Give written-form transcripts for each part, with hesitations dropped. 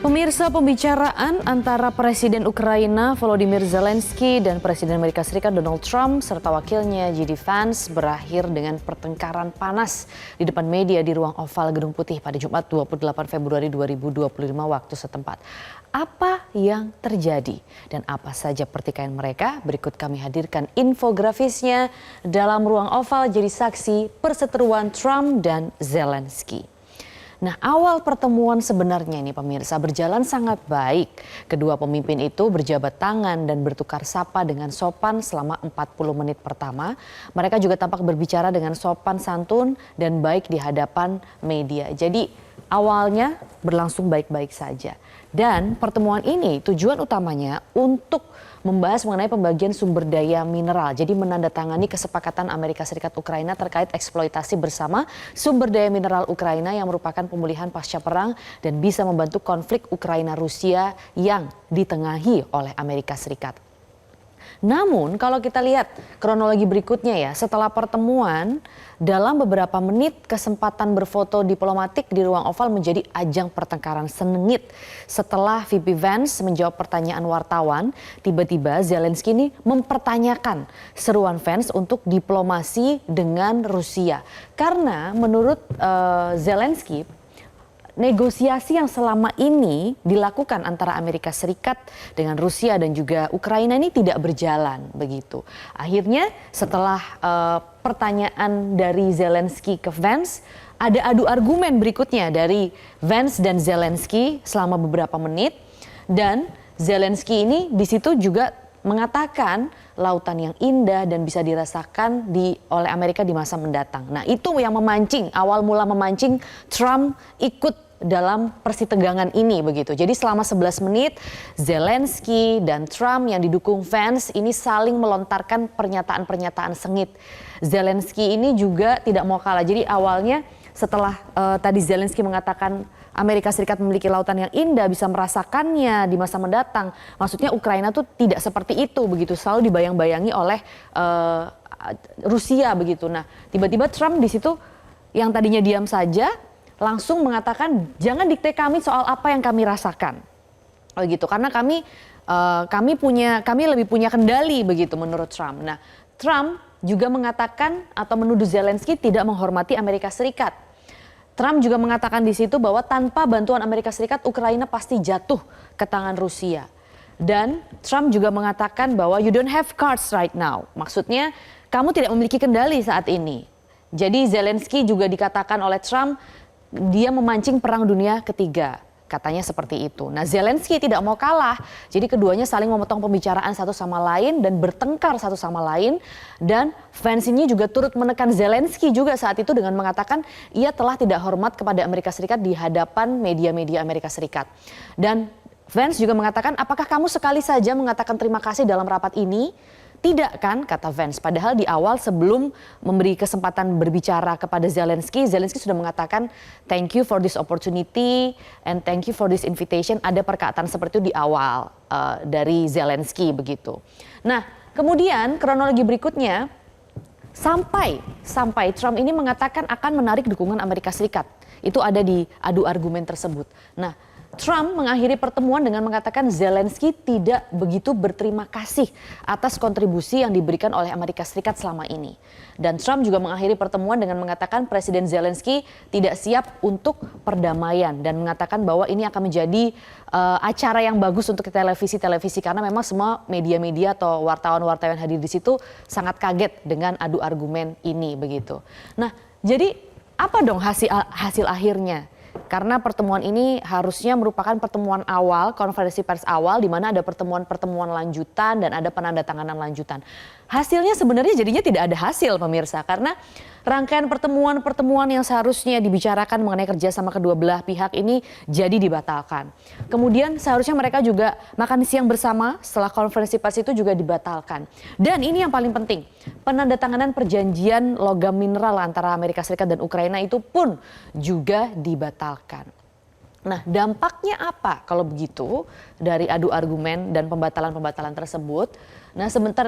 Pemirsa, pembicaraan antara Presiden Ukraina Volodymyr Zelensky dan Presiden Amerika Serikat Donald Trump serta wakilnya JD Vance berakhir dengan pertengkaran panas di depan media di ruang oval Gedung Putih pada Jumat 28 Februari 2025 waktu setempat. Apa yang terjadi dan apa saja pertikaian mereka? Berikut kami hadirkan infografisnya dalam ruang oval jadi saksi perseteruan Trump dan Zelensky. Nah, awal pertemuan sebenarnya ini pemirsa berjalan sangat baik. Kedua pemimpin itu berjabat tangan dan bertukar sapa dengan sopan selama 40 menit pertama. Mereka juga tampak berbicara dengan sopan santun dan baik di hadapan media. Jadi awalnya berlangsung baik-baik saja. Dan pertemuan ini tujuan utamanya untuk membahas mengenai pembagian sumber daya mineral. Jadi menandatangani kesepakatan Amerika Serikat Ukraina terkait eksploitasi bersama sumber daya mineral Ukraina yang merupakan pemulihan pasca perang dan bisa membantu konflik Ukraina-Rusia yang ditengahi oleh Amerika Serikat. Namun kalau kita lihat kronologi berikutnya ya, setelah pertemuan dalam beberapa menit kesempatan berfoto diplomatik di ruang oval menjadi ajang pertengkaran sengit. Setelah VP Vance menjawab pertanyaan wartawan, tiba-tiba Zelensky ini mempertanyakan seruan Vance untuk diplomasi dengan Rusia. Karena menurut Zelensky, negosiasi yang selama ini dilakukan antara Amerika Serikat dengan Rusia dan juga Ukraina ini tidak berjalan begitu. Akhirnya setelah pertanyaan dari Zelensky ke Vance, ada adu argumen berikutnya dari Vance dan Zelensky selama beberapa menit. Dan Zelensky ini di situ juga mengatakan lautan yang indah dan bisa dirasakan oleh Amerika di masa mendatang. Nah, itu yang memancing, awal mula memancing Trump ikut dalam persitegangan ini begitu. Jadi selama 11 menit Zelensky dan Trump yang didukung Vance ini saling melontarkan pernyataan-pernyataan sengit. Zelensky ini juga tidak mau kalah. Jadi awalnya setelah tadi Zelensky mengatakan Amerika Serikat memiliki lautan yang indah, bisa merasakannya di masa mendatang. Maksudnya Ukraina tuh tidak seperti itu begitu, selalu dibayang-bayangi oleh Rusia begitu. Nah, tiba-tiba Trump di situ yang tadinya diam saja langsung mengatakan jangan dikte kami soal apa yang kami rasakan. Begitu, karena kami lebih punya kendali begitu menurut Trump. Nah, Trump juga mengatakan atau menuduh Zelensky tidak menghormati Amerika Serikat. Trump juga mengatakan di situ bahwa tanpa bantuan Amerika Serikat, Ukraina pasti jatuh ke tangan Rusia. Dan Trump juga mengatakan bahwa you don't have cards right now. Maksudnya kamu tidak memiliki kendali saat ini. Jadi Zelensky juga dikatakan oleh Trump dia memancing perang dunia ketiga. Katanya seperti itu. Nah, Zelensky tidak mau kalah. Jadi keduanya saling memotong pembicaraan satu sama lain dan bertengkar satu sama lain. Dan Vance ini juga turut menekan Zelensky juga saat itu dengan mengatakan ia telah tidak hormat kepada Amerika Serikat di hadapan media-media Amerika Serikat. Dan Vance juga mengatakan, apakah kamu sekali saja mengatakan terima kasih dalam rapat ini? Tidak kan, kata Vance. Padahal di awal sebelum memberi kesempatan berbicara kepada Zelensky, Zelensky sudah mengatakan thank you for this opportunity and thank you for this invitation. Ada perkataan seperti itu di awal dari Zelensky begitu. Nah, kemudian kronologi berikutnya sampai Trump ini mengatakan akan menarik dukungan Amerika Serikat. Itu ada di adu argumen tersebut. Nah, Trump mengakhiri pertemuan dengan mengatakan Zelensky tidak begitu berterima kasih atas kontribusi yang diberikan oleh Amerika Serikat selama ini. Dan Trump juga mengakhiri pertemuan dengan mengatakan Presiden Zelensky tidak siap untuk perdamaian dan mengatakan bahwa ini akan menjadi acara yang bagus untuk televisi-televisi karena memang semua media-media atau wartawan-wartawan yang hadir di situ sangat kaget dengan adu argumen ini begitu. Nah, jadi apa dong hasil akhirnya? Karena pertemuan ini harusnya merupakan pertemuan awal, konferensi pers awal di mana ada pertemuan-pertemuan lanjutan dan ada penandatanganan lanjutan. Hasilnya sebenarnya jadinya tidak ada hasil pemirsa karena rangkaian pertemuan-pertemuan yang seharusnya dibicarakan mengenai kerjasama kedua belah pihak ini jadi dibatalkan. Kemudian seharusnya mereka juga makan siang bersama setelah konferensi pers itu juga dibatalkan. Dan ini yang paling penting, penandatanganan perjanjian logam mineral antara Amerika Serikat dan Ukraina itu pun juga dibatalkan. Nah, dampaknya apa kalau begitu dari adu argumen dan pembatalan-pembatalan tersebut? Nah,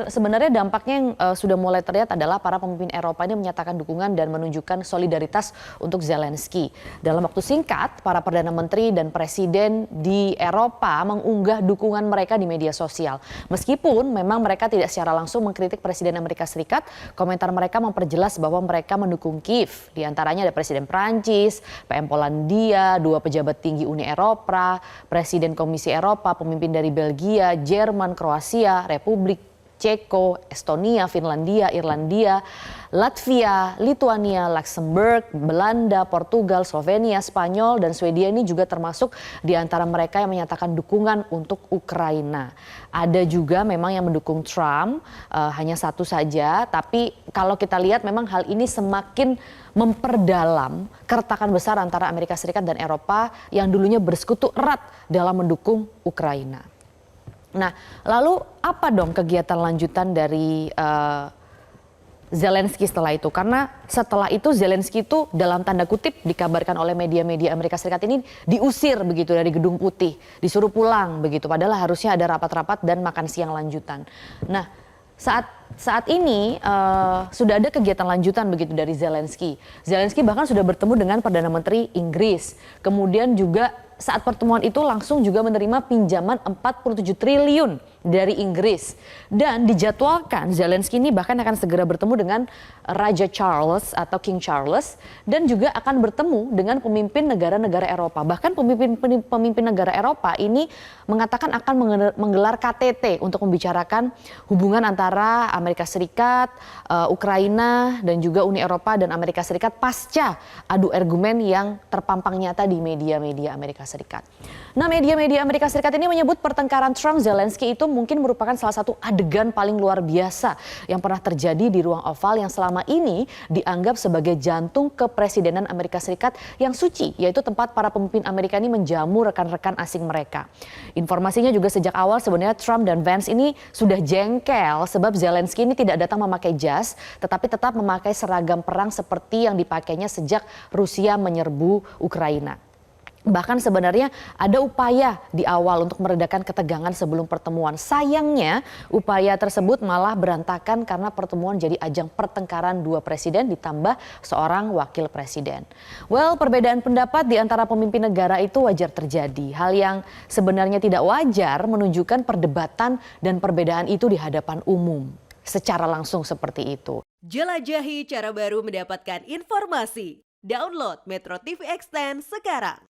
sebenarnya dampaknya yang sudah mulai terlihat adalah para pemimpin Eropa ini menyatakan dukungan dan menunjukkan solidaritas untuk Zelensky. Dalam waktu singkat, para perdana menteri dan presiden di Eropa mengunggah dukungan mereka di media sosial. Meskipun memang mereka tidak secara langsung mengkritik Presiden Amerika Serikat, komentar mereka memperjelas bahwa mereka mendukung Kiev. Di antaranya ada Presiden Prancis, PM Polandia, 2 pejabat tinggi Uni Eropa, Presiden Komisi Eropa, pemimpin dari Belgia, Jerman, Kroasia, Republik Ceko, Estonia, Finlandia, Irlandia, Latvia, Lituania, Luxembourg, Belanda, Portugal, Slovenia, Spanyol, dan Swedia ini juga termasuk di antara mereka yang menyatakan dukungan untuk Ukraina. Ada juga memang yang mendukung Trump, hanya satu saja, tapi kalau kita lihat memang hal ini semakin memperdalam keretakan besar antara Amerika Serikat dan Eropa yang dulunya bersekutu erat dalam mendukung Ukraina. Nah, lalu apa dong kegiatan lanjutan dari Zelensky setelah itu? Karena setelah itu Zelensky itu dalam tanda kutip dikabarkan oleh media-media Amerika Serikat ini diusir begitu dari Gedung Putih, disuruh pulang begitu. Padahal harusnya ada rapat-rapat dan makan siang lanjutan. Nah, saat ini sudah ada kegiatan lanjutan begitu dari Zelensky. Zelensky bahkan sudah bertemu dengan Perdana Menteri Inggris. Kemudian juga saat pertemuan itu langsung juga menerima pinjaman 47 triliun dari Inggris. Dan dijadwalkan Zelensky ini bahkan akan segera bertemu dengan Raja Charles atau King Charles dan juga akan bertemu dengan pemimpin negara-negara Eropa. Bahkan pemimpin negara Eropa ini mengatakan akan menggelar KTT untuk membicarakan hubungan antara Amerika Serikat, Ukraina dan juga Uni Eropa dan Amerika Serikat pasca adu argumen yang terpampang nyata di media-media Amerika Serikat. Nah, media-media Amerika Serikat ini menyebut pertengkaran Trump-Zelensky itu mungkin merupakan salah satu adegan paling luar biasa yang pernah terjadi di ruang oval yang selama ini dianggap sebagai jantung kepresidenan Amerika Serikat yang suci, yaitu tempat para pemimpin Amerika ini menjamu rekan-rekan asing mereka. Informasinya juga sejak awal sebenarnya Trump dan Vance ini sudah jengkel sebab Zelensky ini tidak datang memakai jas, tetapi tetap memakai seragam perang seperti yang dipakainya sejak Rusia menyerbu Ukraina. Bahkan sebenarnya ada upaya di awal untuk meredakan ketegangan sebelum pertemuan. Sayangnya upaya tersebut malah berantakan karena pertemuan jadi ajang pertengkaran 2 presiden ditambah seorang wakil presiden. Well, perbedaan pendapat di antara pemimpin negara itu wajar terjadi. Hal yang sebenarnya tidak wajar menunjukkan perdebatan dan perbedaan itu di hadapan umum. Secara langsung seperti itu. Jelajahi cara baru mendapatkan informasi. Download Metro TV Extend sekarang.